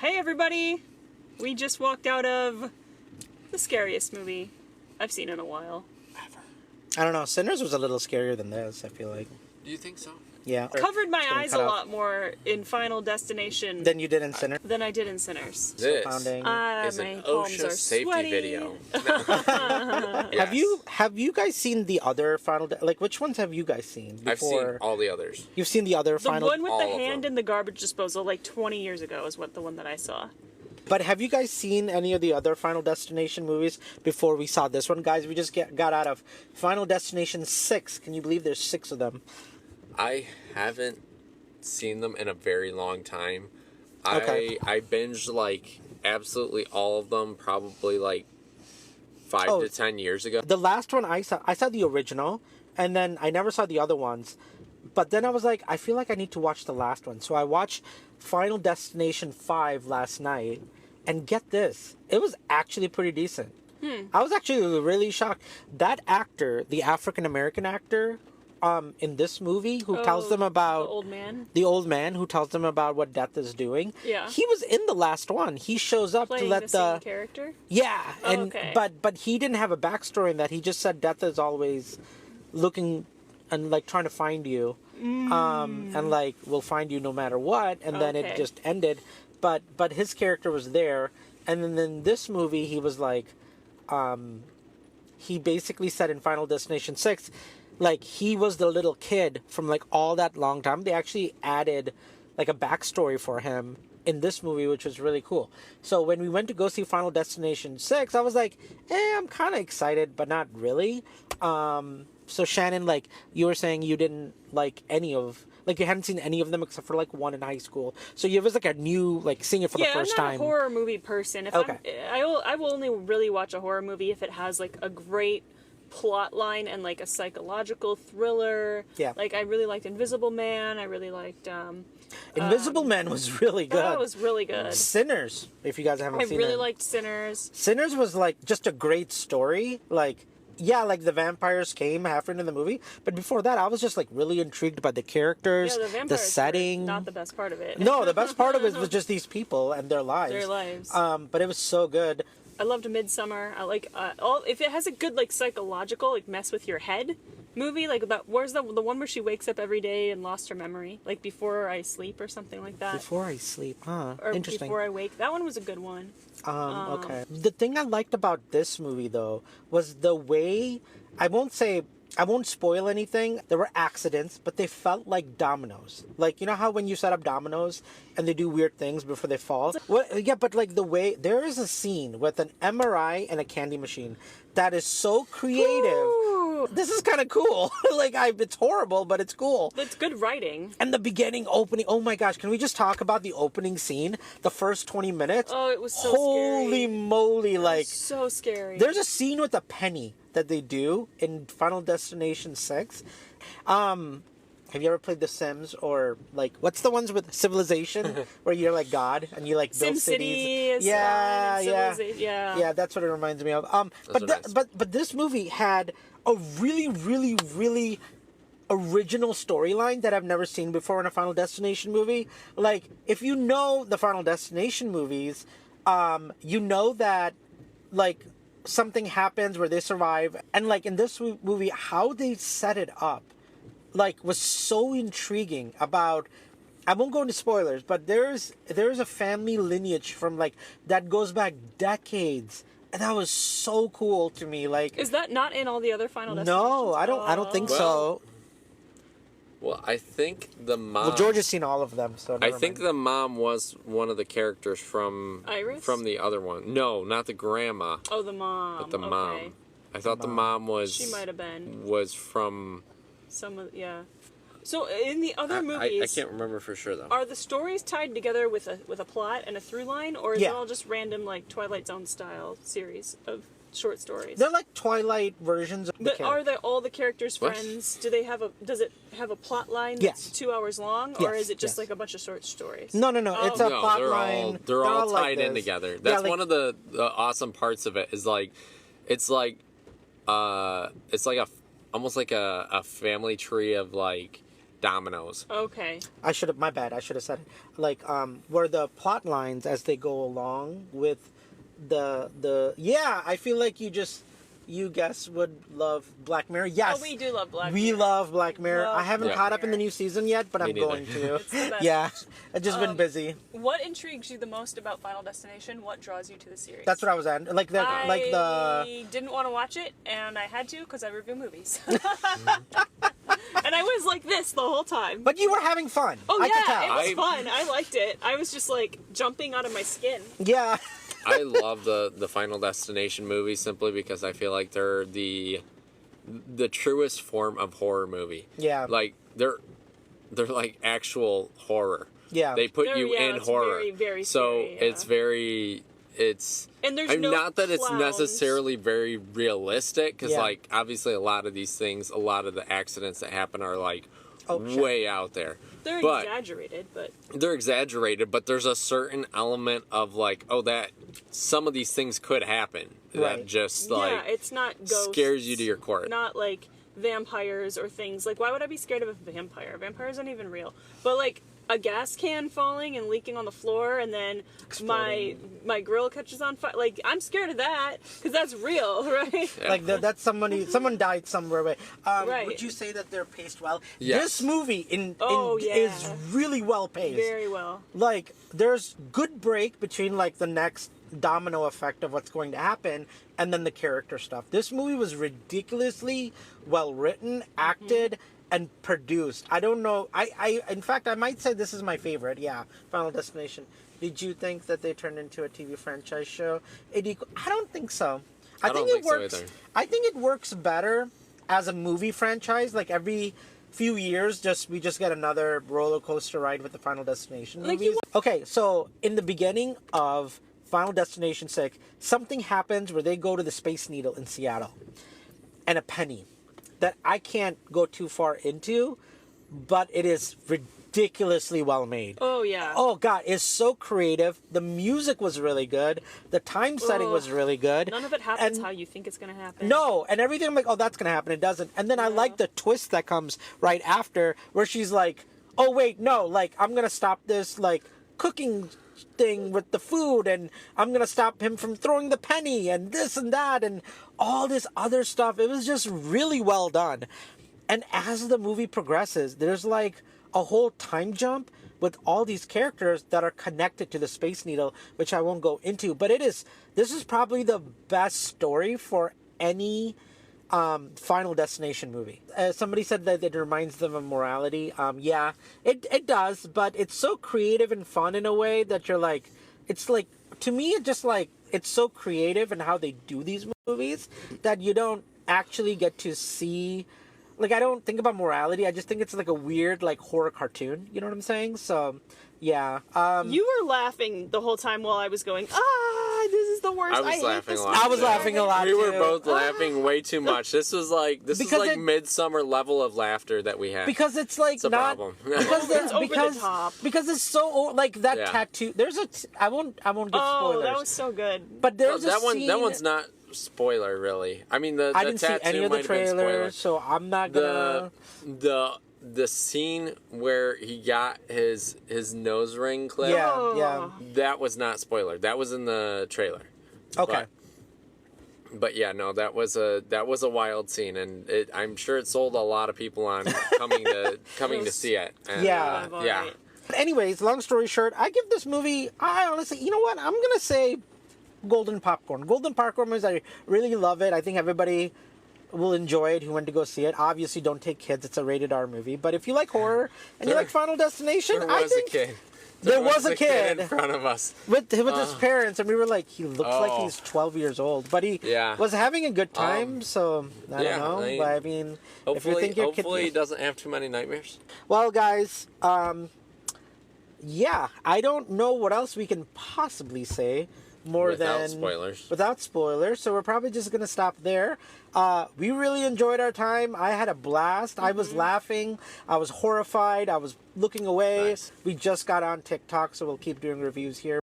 Hey everybody! We just walked out of the scariest movie I've seen in a while. I don't know. Sinners was a little scarier than this, I feel like. Do you think so? Yeah. Covered my eyes a cut out. lot more in Final Destination Than you did in Sinners. than I did in Sinners. This Pounding. is My an palms OSHA are safety sweaty. video. Have you guys seen the other like which ones have you guys seen before? I've seen all the others. You've seen the other The Final one with all the of hand them. in the garbage disposal like 20 years ago is what the one that I saw. But have you guys seen any of the other Final Destination movies before we saw this one, guys? We just got out of Final Destination 6. Can you believe there's 6 of them? I haven't seen them in a very long time. Okay. I binged like absolutely all of them probably like 5 Oh. to 10 years ago. The last one I saw the original, and then I never saw the other ones. But then I was like, I feel like I need to watch the last one. So I watched Final Destination 5 last night, and get this, it was actually pretty decent. I was actually really shocked. That actor, the African American actor, in this movie, who tells them about The old man the old man who tells them about what death is doing. Yeah. He was in the last one. He shows up playing to let the same character. yeah, Oh, and okay. but he didn't have a backstory in that. He just said death is always looking and like trying to find you, and like will find you no matter what. And then it Okay. just ended. But his character was there, and then in this movie he was like, he basically said in Final Destination 6, like he was the little kid from like all that long time. They actually added like a backstory for him in this movie, which was really cool. So when we went to go see Final Destination 6, I was like, I'm kind of excited, but not really. So Shannon, like you were saying, you didn't like any of, like you hadn't seen any of them except for like one in high school. So it was like a new, like seeing it for the first I'm not time. a horror movie person. If Okay. I will only really watch a horror movie if it has like a great plot line and like a psychological thriller. Yeah. Like I really liked Invisible Man. I really liked Invisible Man was really good. that was really good. Sinners, if you guys haven't I seen really it. liked Sinners. Sinners was like just a great story. Like, yeah, like the vampires came halfway into the movie, but before that, I was just like really intrigued by the characters, Yeah, the vampires were setting. not the best part of it. No, the best part of it was just these people and their lives. Their lives. But it was so good. I loved Midsummer. I like all if it has a good like psychological like mess with your head movie like that. Where's the one where she wakes up every day and lost her memory, like Before I Sleep or something like that, Before I sleep, huh? or Interesting. Before I Wake. That one was a good one. Okay. The thing I liked about this movie, though, was the way, I won't spoil anything. There were accidents, but they felt like dominoes. Like, you know how when you set up dominoes and they do weird things before they fall? Well, yeah, but like the way, there is a scene with an MRI and a candy machine that is so creative. Ooh, This is kind of cool. Like, it's horrible, but it's cool. that's good writing. And the beginning opening, oh my gosh, can we just talk about the opening scene? The first 20 minutes? Oh, it was so Holy scary. moly, like, So scary. there's a scene with a penny that they do in Final Destination 6. Have you ever played The Sims or like what's the ones with Civilization where you're like God and you like build SimCity. cities? Yeah, yeah. Yeah. That's what it reminds me of. Those are nice. But this movie had a really, really, really original storyline that I've never seen before in a Final Destination movie. Like, if you know the Final Destination movies, you know that like something happens where they survive, and like in this movie, how they set it up, like, was so intriguing. About, I won't go into spoilers, but there's a family lineage from like that goes back decades, and that was so cool to me. Like, Is that not in all the other Final Destinations? no, I don't think so. Well, I think the mom. Well, George has seen all of them, so I never think mind. the mom was one of the characters from Iris? from the other one. No, not the grandma, Oh, the mom. but the okay. mom. I thought the mom was. She might have been Was from. some of yeah. So in the other movies, I can't remember for sure though. are the stories tied together with a plot and a through line, or is Yeah. it all just random like Twilight Zone style series of short stories? They're like Twilight versions of the But are character. they all the characters What? friends? Do they have a? Does it have a plot line Yes. that's 2 hours long, or Yes, is it just yes. like a bunch of short stories? No, it's a No, plot they're line. all they're all like tied in this. together. Yeah, That's like- one of the awesome parts of it. Is like, it's like a almost like a family tree of like dominoes. Okay. My bad. I should have said it. Like, where the plot lines as they go along with yeah, I feel like you guys would love Black Mirror. Yes. Oh, we do love Black We Mirror. love Black Mirror. Love I haven't Black caught up in the Mirror. new season yet, but I'm neither. going to. It's the best. Yeah. I've just been busy. What intrigues you the most about Final Destination? What draws you to the series? That's what I was at. Like the I didn't want to watch it, and I had to because I review movies. And I was like this the whole time. But you were having fun. Oh I yeah, could tell. it was fun. I liked it. I was just like jumping out of my skin. Yeah. I love the Final Destination movies simply because I feel like they're the truest form of horror movie. Yeah. Like they're like actual horror. Yeah. They put They're- you yeah, in it's horror. very, very so scary, yeah. it's And there's I'm no not that it's clowns. necessarily very realistic because Yeah. like obviously a lot of these things, a lot of the accidents that happen are like Oh, sure. way out there. They're But- exaggerated, but They're exaggerated, but there's a certain element of like, oh, that some of these things could happen Right. that just yeah, like it's not ghosts. scares you to your core. Not like vampires or things. Like, why would I be scared of a vampire? Vampires aren't even real. But like a gas can falling and leaking on the floor, and then my grill catches on fire. Like, I'm scared of that because that's real, right? Yeah. Like that's someone died somewhere. But Right. would you say that they're paced well? Yes. This movie Oh, yeah. is really well paced. Very well. Like there's good break between like the next domino effect of what's going to happen and then the character stuff. This movie was ridiculously well written, acted, and produced. I don't know. I in fact I might say this is my favorite. Yeah, Final Destination. Did you think that they turned into a TV franchise show? I don't think so. I think don't it think so works. either. I think it works better as a movie franchise. Like every few years, we just get another roller coaster ride with the Final Destination Like movies. Okay, so in the beginning of Final Destination 6, something happens where they go to the Space Needle in Seattle, and a penny that I can't go too far into, but it is ridiculously well made. Oh yeah. Oh god, it's so creative. The music was really good. The time setting was really good. None of it happens And- how you think it's gonna happen. No, and everything I'm like, oh, that's gonna happen. It doesn't. And then I like the twist that comes right after, where she's like, oh wait, no, like I'm gonna stop this like cooking thing with the food, and I'm gonna stop him from throwing the penny, and this and that, and all this other stuff. It was just really well done. And as the movie progresses, there's like a whole time jump with all these characters that are connected to the Space Needle, which I won't go into. But this is probably the best story for any Final Destination movie. Somebody said that it reminds them of Morality. Yeah, it does, but it's so creative and fun in a way that you're like, it's like, to me, it just like, it's so creative in how they do these movies that you don't actually get to see. Like, I don't think about Morality. I just think it's like a weird, like, horror cartoon. You know what I'm saying? So, yeah. You were laughing the whole time while I was going, this is the worst. I was hate laughing this a lot. I was movie. laughing a lot. We were too. both laughing way too much. This was like Because it- midsummer level of laughter that we had. Because it's like It's a not problem. because It's over the top. because it's so like that Yeah. tattoo. There's I won't give Oh, spoilers. that was so good. But there's that a one scene, that one's not spoiler really. I mean the I didn't see tattoo any of the might have been spoiler. trailers, so I'm not gonna. The scene where he got his nose ring clipped, Yeah, Oh. yeah. that was not spoiler. That was in the trailer. Okay. But yeah, no, that was a wild scene, and I'm sure it sold a lot of people on coming to see it. And, Yeah. yeah. Alright. But anyways, long story short, I give this movie. I honestly, you know what? I'm gonna say golden popcorn. Golden popcorn is, I really love it. I think everybody will enjoy it who went to go see it. Obviously, don't take kids. It's a rated R movie. But if you like horror and you There- like Final Destination, There I was think a kid. there was a kid in front of us. with his parents, and we were like, he looks like Oh. he's 12 years old, but he Yeah. was having a good time. So I yeah, don't know, I mean, but I mean, if you Hopefully, think your kid, he doesn't have too many nightmares. well, guys, yeah, I don't know what else we can possibly say more Without than spoilers. Without spoilers, so we're probably just gonna stop there. We really enjoyed our time. I had a blast. I was laughing. I was horrified. I was looking away. Nice. We just got on TikTok, so we'll keep doing reviews here.